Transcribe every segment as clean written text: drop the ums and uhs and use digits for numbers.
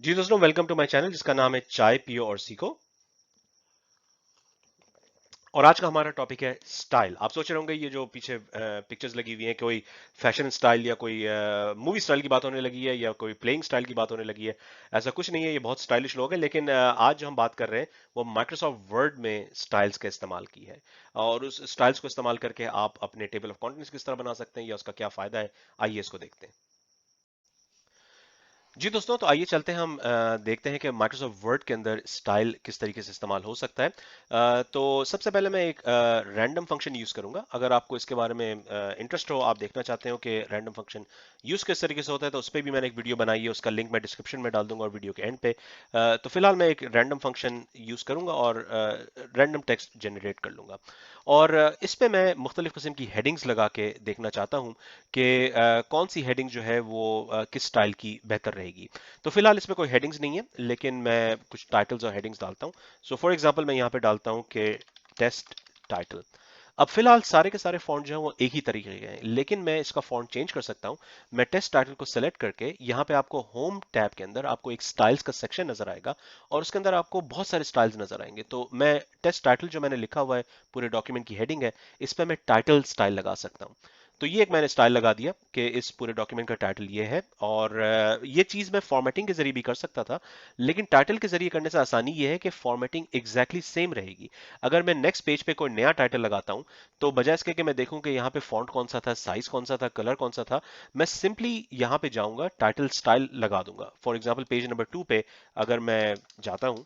जी दोस्तों, welcome to my channel जिसका नाम है चाय पियो और सीखो। और आज का हमारा टॉपिक है स्टाइल। आप सोच रहे होंगे ये जो पीछे पिक्चर्स लगी हुई हैं कोई फैशन स्टाइल या कोई मूवी स्टाइल की बात होने लगी है या कोई प्लेइंग स्टाइल की बात होने लगी है। ऐसा कुछ नहीं है, ये बहुत स्टाइलिश लोग हैं। लेकिन आज जो हम बात कर रहे हैं वो माइक्रोसॉफ्ट वर्ड में स्टाइल्स का इस्तेमाल की है। और उस स्टाइल्स को इस्तेमाल करके आप अपने टेबल ऑफ कंटेंट्स किस तरह बना सकते हैं या उसका क्या फायदा है, आइए इसको देखते हैं। जी दोस्तों, तो आइए चलते हैं हम देखते हैं कि माइक्रोसॉफ्ट वर्ड के अंदर स्टाइल किस तरीके से इस्तेमाल हो सकता है। तो सबसे पहले मैं एक रैंडम फंक्शन यूज़ करूंगा। अगर आपको इसके बारे में इंटरेस्ट हो, आप देखना चाहते हो कि रैंडम फंक्शन यूज़ किस तरीके से होता है, तो उस पर भी मैंने एक वीडियो बनाई है, उसका लिंक मैं डिस्क्रिप्शन में डाल दूंगा और वीडियो के एंड पे। तो फिलहाल मैं एक रैंडम फंक्शन यूज़ करूंगा और रैंडम टेक्स्ट जनरेट कर लूंगा। और इस पे मैं मुख्तलिफ किस्म की हेडिंग्स लगा के देखना चाहता हूँ कि कौन सी हेडिंग जो है वो किस स्टाइल की बेहतर रहेगी। तो फिलहाल इसमें कोई हेडिंग्स नहीं है, लेकिन मैं कुछ टाइटल्स और हेडिंग्स डालता हूँ। सो फॉर एग्जांपल मैं यहाँ पे डालता हूँ कि टेस्ट टाइटल। अब फिलहाल सारे के सारे फॉन्ट जो हैं वो एक ही तरीके के हैं, लेकिन मैं इसका फॉन्ट चेंज कर सकता हूँ। मैं टेस्ट टाइटल को सेलेक्ट करके यहाँ पे आपको होम टैब के अंदर आपको एक स्टाइल्स का सेक्शन नजर आएगा और उसके अंदर आपको बहुत सारे स्टाइल्स नजर आएंगे। तो मैं टेस्ट टाइटल जो मैंने लिखा हुआ है, पूरे डॉक्यूमेंट की हेडिंग है, इस पर मैं टाइटल स्टाइल लगा सकता हूँ। तो ये एक मैंने स्टाइल लगा दिया कि इस पूरे डॉक्यूमेंट का टाइटल ये है। और ये चीज़ मैं फॉर्मेटिंग के जरिए भी कर सकता था, लेकिन टाइटल के जरिए करने से आसानी ये है कि फॉर्मेटिंग एग्जैक्टली सेम रहेगी। अगर मैं नेक्स्ट पेज पे कोई नया टाइटल लगाता हूं, तो बजाय इसके कि मैं देखूं कि यहाँ पे फॉन्ट कौन सा था, साइज कौन सा था, कलर कौन सा था, मैं सिंपली यहाँ पे जाऊंगा, टाइटल स्टाइल लगा दूंगा। फॉर एग्जाम्पल पेज नंबर 2 पे अगर मैं जाता हूँ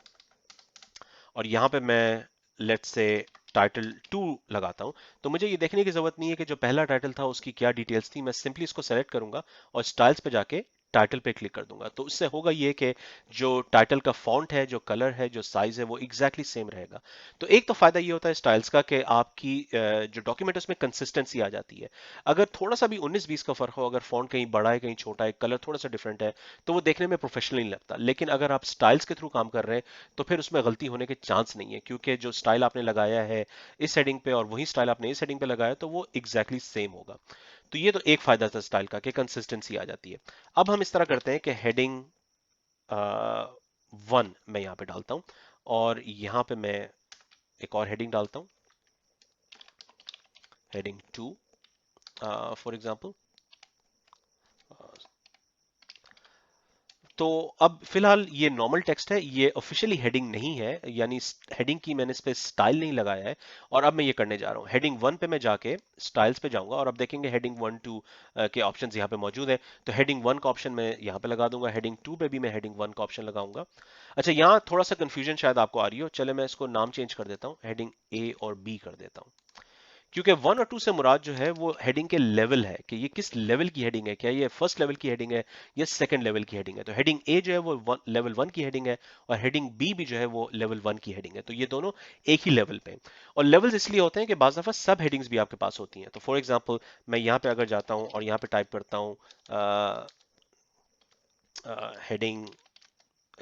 और यहाँ पे मैं लेट्स से टाइटल 2 लगाता हूँ, तो मुझे ये देखने की जरूरत नहीं है कि जो पहला टाइटल था उसकी क्या डिटेल्स थी। मैं सिंपली इसको सेलेक्ट करूंगा और स्टाइल्स पे जाके टाइटल पे क्लिक कर दूंगा। तो उससे होगा ये कि जो टाइटल का फॉन्ट है, जो कलर है, जो साइज है, वो एग्जैक्टली सेम रहेगा। तो एक तो फायदा ये होता है स्टाइल्स का कि आपकी जो डॉक्यूमेंट है उसमें कंसिस्टेंसी आ जाती है। अगर थोड़ा सा भी 19-20 का फर्क हो, अगर फॉन्ट कहीं बड़ा है कहीं छोटा है, कलर थोड़ा सा डिफरेंट है, तो वो देखने में प्रोफेशनल नहीं लगता। लेकिन अगर आप स्टाइल्स के थ्रू काम कर रहे हैं तो फिर उसमें गलती होने के चांस नहीं है, क्योंकि जो स्टाइल आपने लगाया है इस हेडिंग पे और वही स्टाइल आपने इस हेडिंग पे लगाया तो वो एग्जैक्टली सेम होगा। तो ये तो एक फायदा था स्टाइल का कि कंसिस्टेंसी आ जाती है। अब हम इस तरह करते हैं कि हेडिंग 1 मैं यहाँ पे डालता हूँ और यहाँ पे मैं एक और हेडिंग डालता हूँ, हेडिंग 2 फॉर एग्जाम्पल। तो अब फिलहाल ये नॉर्मल टेक्स्ट है, ये ऑफिशियली हेडिंग नहीं है, यानी हेडिंग की मैंने इस पे स्टाइल नहीं लगाया है। और अब मैं ये करने जा रहा हूँ, हेडिंग 1 पे मैं जाके स्टाइल्स पे जाऊंगा और अब देखेंगे हेडिंग 1 2 के ऑप्शंस यहाँ पे मौजूद है। तो हेडिंग 1 का ऑप्शन मैं यहाँ पे लगा दूंगा, हेडिंग 2 पे भी मैं हेडिंग 1 का ऑप्शन लगाऊंगा। अच्छा, यहाँ थोड़ा सा कंफ्यूजन शायद आपको आ रही हो, चले मैं इसको नाम चेंज कर देता हूँ, हेडिंग ए और बी कर देता हूँ। क्योंकि 1 और 2 से मुराद जो है वो हेडिंग के लेवल है कि ये किस लेवल की हेडिंग है, क्या ये फर्स्ट लेवल की हेडिंग है या सेकंड लेवल की हेडिंग है। तो हेडिंग ए जो है वो लेवल 1 की हेडिंग है और हेडिंग बी भी जो है वो लेवल 1 की हेडिंग है। तो ये दोनों एक ही लेवल पे हैं। और लेवल्स इसलिए होते हैं कि बाज़ दफ़ा सब हेडिंग्स भी आपके पास होती हैं। तो फॉर एग्जांपल मैं यहाँ पे अगर जाता हूँ और यहाँ पे टाइप करता हूँ हेडिंग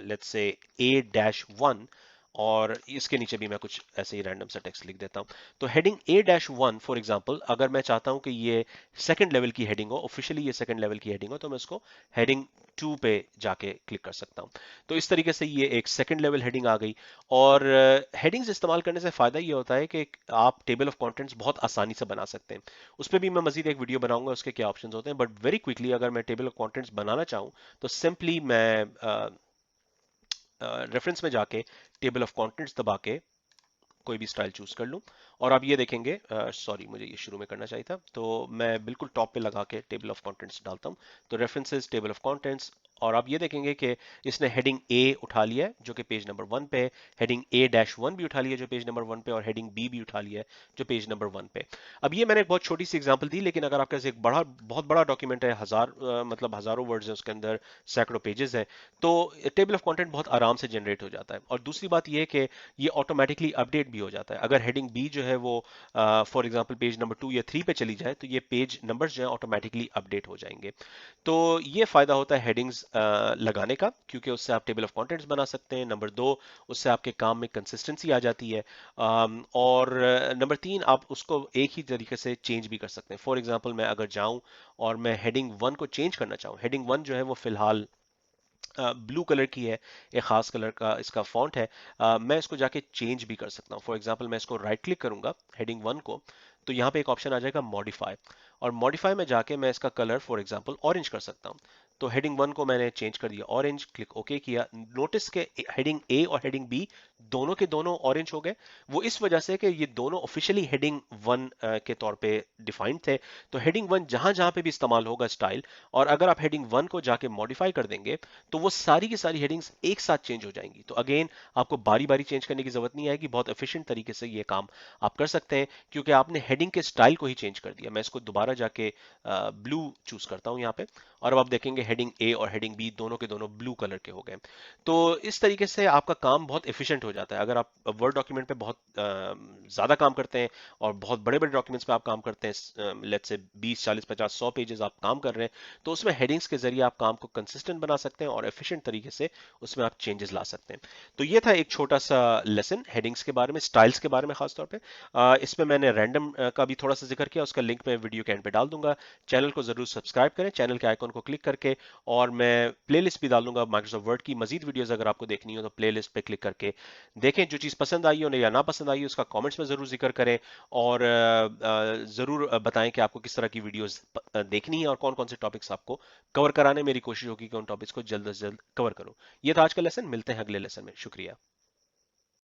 लेट्स से A-1, और इसके नीचे भी मैं कुछ ऐसे ही रैंडम सा टेक्स्ट लिख देता हूं। तो हेडिंग A-1 फॉर एग्जांपल, अगर मैं चाहता हूं कि ये सेकंड लेवल की हेडिंग हो, ऑफिशियली ये सेकंड लेवल की हेडिंग हो, तो मैं इसको हेडिंग 2 पे जाके क्लिक कर सकता हूं। तो इस तरीके से ये एक सेकंड लेवल हेडिंग आ गई। और हेडिंग्स इस्तेमाल करने से फायदा ये होता है कि आप टेबल ऑफ कंटेंट्स बहुत आसानी से बना सकते हैं। उस पर भी मैं मजीद एक वीडियो बनाऊंगा उसके क्या ऑप्शन होते हैं। बट वेरी क्विकली अगर मैं टेबल ऑफ कंटेंट्स बनाना चाहूँ तो सिंपली मैं रेफरेंस में जाके टेबल ऑफ कंटेंट्स दबा के कोई भी स्टाइल चूज कर लूं और आप ये देखेंगे, सॉरी मुझे ये शुरू में करना चाहिए था, तो मैं बिल्कुल टॉप पे लगा के टेबल ऑफ कंटेंट्स डालता हूं। तो रेफरेंसेस, टेबल ऑफ कंटेंट्स, और आप ये देखेंगे कि इसने हेडिंग ए उठा लिया है जो कि पेज नंबर 1 पे है, हेडिंग A-1 भी उठा लिया है जो पेज नंबर 1 पे, और हेडिंग बी भी उठा लिया है जो पेज नंबर 1 पे। अब ये मैंने एक बहुत छोटी सी एग्जांपल दी, लेकिन अगर आपके पास एक बड़ा बहुत बड़ा डॉक्यूमेंट है, मतलब हजारों वर्ड्स हैं उसके अंदर, सैकड़ों पेजेस हैं, तो टेबल ऑफ कंटेंट बहुत आराम से जनरेट हो जाता है। और दूसरी बात ये है कि ये ऑटोमेटिकली अपडेट भी हो जाता है। अगर हेडिंग बी जो है वो फॉर एग्जांपल पेज नंबर 2 या 3 पे चली जाए, तो ये पेज नंबर्स जो है ऑटोमेटिकली अपडेट हो जाएंगे। तो ये फायदा होता है हेडिंग्स लगाने का, क्योंकि उससे आप टेबल ऑफ कंटेंट्स बना सकते हैं। नंबर 2, उससे आपके काम में कंसिस्टेंसी आ जाती है। और नंबर 3, आप उसको एक ही तरीके से चेंज भी कर सकते हैं। फॉर एग्जांपल मैं अगर जाऊं और मैं हेडिंग 1 को चेंज करना चाहूँ, हेडिंग 1 जो है वो फिलहाल ब्लू कलर की है, एक खास कलर का इसका फॉन्ट है, मैं इसको जाके चेंज भी कर सकता हूँ। फॉर एग्जांपल मैं इसको राइट क्लिक करूंगा हेडिंग वन को, तो यहाँ पे एक ऑप्शन आ जाएगा मॉडिफाई, और मॉडिफाई में जाके मैं इसका कलर फॉर एग्जांपल ऑरेंज कर सकता हूँ। तो हेडिंग वन को मैंने चेंज कर दिया ऑरेंज, क्लिक ओके किया। नोटिस के हेडिंग ए और हेडिंग बी दोनों के दोनों ऑरेंज हो गए। वो इस वजह से कि ये दोनों ऑफिशियली हेडिंग वन के तौर पे डिफाइंड थे। तो हेडिंग वन जहां जहां पे भी इस्तेमाल होगा स्टाइल, और अगर आप हेडिंग वन को जाके मॉडिफाई कर देंगे तो वो सारी की सारी हेडिंग्स एक साथ चेंज हो जाएंगी। तो अगेन आपको बारी बारी चेंज करने की जरूरत नहीं आएगी, बहुत एफिशिएंट तरीके से ये काम आप कर सकते हैं, क्योंकि आपने हेडिंग के स्टाइल को ही चेंज कर दिया। मैं इसको दोबारा जाके ब्लू चूज करता हूं यहाँ पे, और अब आप देखेंगे हेडिंग ए और हेडिंग बी दोनों के दोनों ब्लू कलर के हो गए। तो इस तरीके से आपका काम बहुत एफिशिएंट हो जाता है। अगर आप वर्ड डॉक्यूमेंट पे बहुत ज्यादा काम करते हैं और बहुत बड़े बड़े डॉक्यूमेंट्स पे आप काम करते हैं, लेट्स से 20 40 50 100 पेजेस आप काम कर रहे हैं, तो उसमें हेडिंग्स के जरिए आप काम को कंसिस्टेंट बना सकते हैं और एफिशिएंट तरीके से उसमें आप चेंजेस ला सकते हैं। तो ये था एक छोटा सा लेसन हेडिंग्स के बारे में, स्टाइल्स के बारे में खासतौर पे। इसमें मैंने रैंडम का भी थोड़ा सा जिक्र किया, उसका लिंक मैं वीडियो के एंड पे डाल दूंगा। चैनल को जरूर सब्सक्राइब करें, चैनल के आइकन को क्लिक करके, और मैं प्लेलिस्ट भी डाल दूंगा माइक्रोसॉफ्ट वर्ड की मजीद वीडियोस अगर आपको देखनी हो तो प्लेलिस्ट पे क्लिक करके देखें। जो चीज़ पसंद आई हो या ना पसंद आई हो उसका कमेंट्स में ज़रूर जिक्र करें, और ज़रूर बताएं कि आपको किस तरह की वीडियोस देखनी है और कौन कौन से टॉपिक्स आपको कवर कराने। मेरी कोशिश होगी कि उन टॉपिक्स को जल्द से जल्द कवर करूं। ये था आज का लेसन, मिलते हैं अगले लेसन में। शुक्रिया।